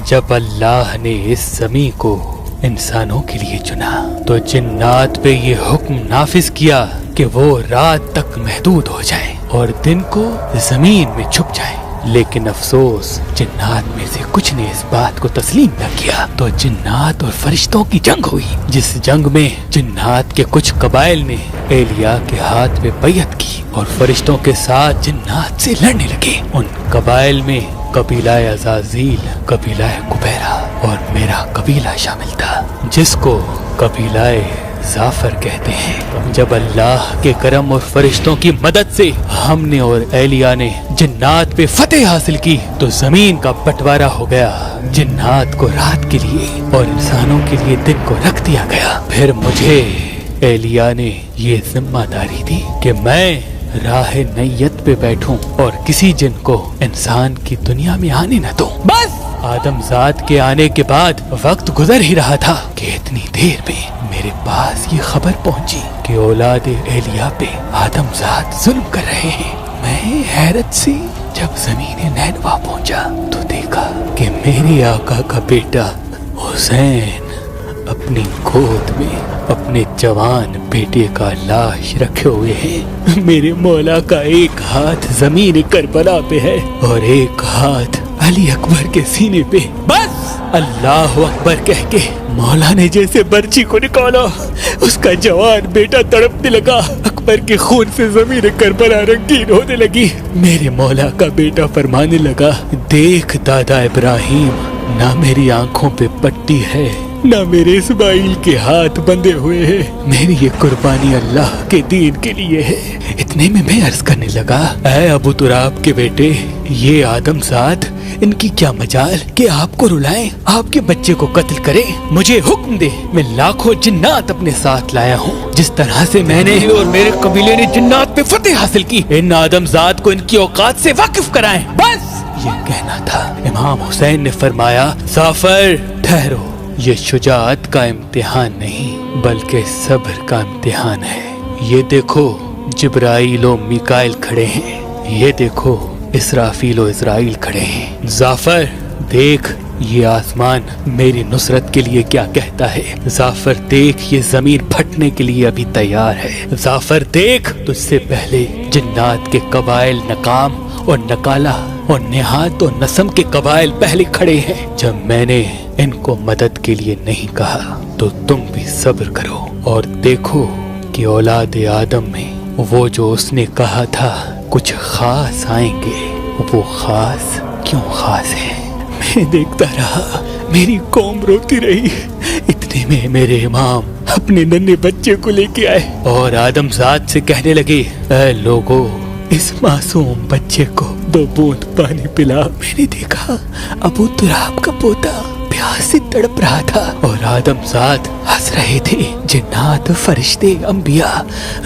جب اللہ نے اس زمین کو انسانوں کے لیے چنا تو جنات پہ یہ حکم نافذ کیا کہ وہ رات تک محدود ہو جائیں اور دن کو زمین میں چھپ جائیں، لیکن افسوس جنات میں سے کچھ نے اس بات کو تسلیم نہ کیا، تو جنات اور فرشتوں کی جنگ ہوئی، جس جنگ میں جنات کے کچھ قبائل نے ایلیا کے ہاتھ پہ بیعت کی اور فرشتوں کے ساتھ جنات سے لڑنے لگے۔ ان قبائل میں قبیلہ عزازیل، قبیلہ قبیرہ اور میرا قبیلہ شامل تھا، جس کو قبیلہ ظافر کہتے ہیں۔ جب اللہ کے کرم اور فرشتوں کی مدد سے ہم نے اور ایلیا نے جنات پہ فتح حاصل کی تو زمین کا بٹوارا ہو گیا، جنات کو رات کے لیے اور انسانوں کے لیے دن کو رکھ دیا گیا۔ پھر مجھے ایلیا نے یہ ذمہ داری دی کہ میں راہ نیت پہ بیٹھوں اور کسی جن کو انسان کی دنیا میں آنے نہ دوں۔ بس آدم ذات کے آنے کے بعد وقت گزر ہی رہا تھا کہ اتنی دیر میں میرے پاس یہ خبر پہنچی کہ اولاد ایلیا پہ آدم ذات ظلم کر رہے ہیں۔ میں حیرت سے جب زمین نینوا پہنچا تو دیکھا کہ میرے آقا کا بیٹا حسین اپنی گود میں اپنے جوان بیٹے کا لاش رکھے ہوئے ہیں۔ میرے مولا کا ایک ہاتھ زمین کربلا پہ ہے اور ایک ہاتھ علی اکبر کے سینے پہ۔ بس اللہ اکبر کہہ کے مولا نے جیسے برچی کو نکالا، اس کا جوان بیٹا تڑپنے لگا، اکبر کے خون سے زمین کربلا رنگین ہونے لگی۔ میرے مولا کا بیٹا فرمانے لگا، دیکھ دادا ابراہیم، نہ میری آنکھوں پہ پٹی ہے نہ میرے اسماعیل کے ہاتھ بندھے ہوئے ہیں، میری یہ قربانی اللہ کے دین کے لیے ہے۔ اتنے میں عرض کرنے لگا، اے ابو تراب کے بیٹے، یہ آدم ذات، ان کی کیا مجال کہ آپ کو رلائیں، آپ کے بچے کو قتل کرے؟ مجھے حکم دے، میں لاکھوں جنات اپنے ساتھ لایا ہوں، جس طرح سے میں نے اور میرے قبیلے نے جنات پہ فتح حاصل کی، ان آدم ذات کو ان کی اوقات سے واقف کرائیں۔ بس یہ کہنا تھا۔ امام حسین نے فرمایا، ظافر ٹھہرو، یہ شجاعت کا امتحان نہیں بلکہ صبر کا امتحان ہے۔ یہ دیکھو جبرائیل و میکائیل کھڑے ہیں، یہ دیکھو اسرافیل و اسرائیل کھڑے ہیں۔ ظافر دیکھ یہ آسمان میری نصرت کے لیے کیا کہتا ہے، ظافر دیکھ یہ زمین پھٹنے کے لیے ابھی تیار ہے، ظافر دیکھ تجھ سے پہلے جنات کے قبائل نقام اور نکالہ اور نہاد اور نسم کے قبائل پہلے کھڑے ہیں۔ جب میں نے ان کو مدد کے لیے نہیں کہا تو تم بھی صبر کرو اور دیکھو کہ اولاد آدم میں وہ جو اس نے کہا تھا کچھ خاص آئیں گے، وہ خاص کیوں خاص ہیں۔ میں دیکھتا رہا، میری قوم روتی رہی، اتنے میں میرے امام اپنے ننھے بچے کو لے کے آئے اور آدم ذات سے کہنے لگے، اے لوگو، اس معصوم بچے کو 2 بوند پانی پلا۔ میں نے دیکھا ابو تراب کا پوتا پیاس سے تڑپ رہا تھا اور آدم ذات ہنس رہے تھے، جنات، فرشتے، انبیاء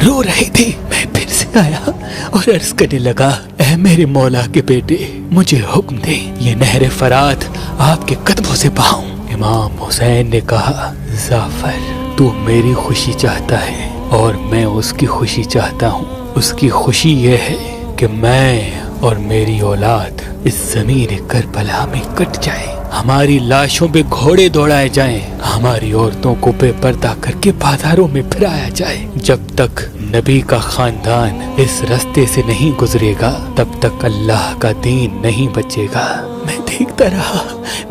رو رہے تھے۔ میں پھر سے آیا اور عرض کرنے لگا، اے میرے مولا کے بیٹے، مجھے حکم دے، یہ نہر فرات آپ کے قدموں سے بہاؤں۔ امام حسین نے کہا، ظافر تو میری خوشی چاہتا ہے اور میں اس کی خوشی چاہتا ہوں۔ اس کی خوشی یہ ہے کہ میں اور میری اولاد اس زمین کربلا میں کٹ جائے، ہماری لاشوں پہ گھوڑے دوڑائے جائیں، ہماری عورتوں کو بے پردہ کر کے بازاروں میں پھرایا جائے۔ جب تک نبی کا خاندان اس رستے سے نہیں گزرے گا تب تک اللہ کا دین نہیں بچے گا۔ میں دیکھتا رہا،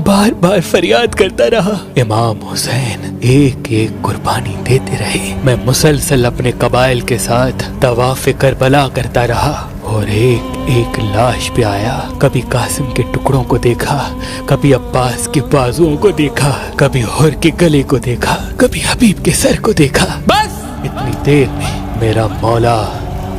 بار بار فریاد کرتا رہا۔ امام حسین ایک ایک قربانی دیتے رہے، میں مسلسل اپنے قبائل کے ساتھ طواف کربلا کرتا رہا اور ایک ایک لاش پہ آیا، کبھی قاسم کے ٹکڑوں کو دیکھا، کبھی عباس کے بازوؤں کو دیکھا، کبھی حر کے گلے کو دیکھا، کبھی حبیب کے سر کو دیکھا۔ بس اتنی دیر میں میرا مولا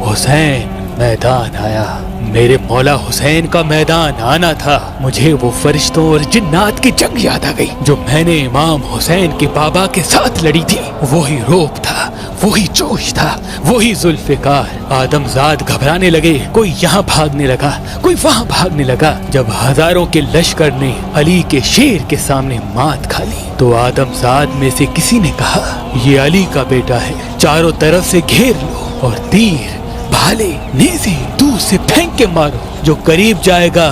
حسین میدان آیا۔ میرے مولا حسین کا میدان آنا تھا، مجھے وہ فرشتوں اور جنات کی جنگ یاد آ گئی جو میں نے امام حسین کے بابا کے ساتھ لڑی تھی۔ وہی روب تھا، وہی جوش تھا، وہی ذوالفقار۔ آدم ذات گھبرانے لگے، کوئی یہاں بھاگنے لگا، کوئی وہاں بھاگنے لگا۔ جب ہزاروں کے لشکر نے علی کے شیر کے سامنے مات کھا لی تو آدم ذات میں سے کسی نے کہا، یہ علی کا بیٹا ہے، چاروں طرف سے گھیر لو اور تیر، بھالے، نیزے دور سے پھینک کے مارو، جو قریب جائے گا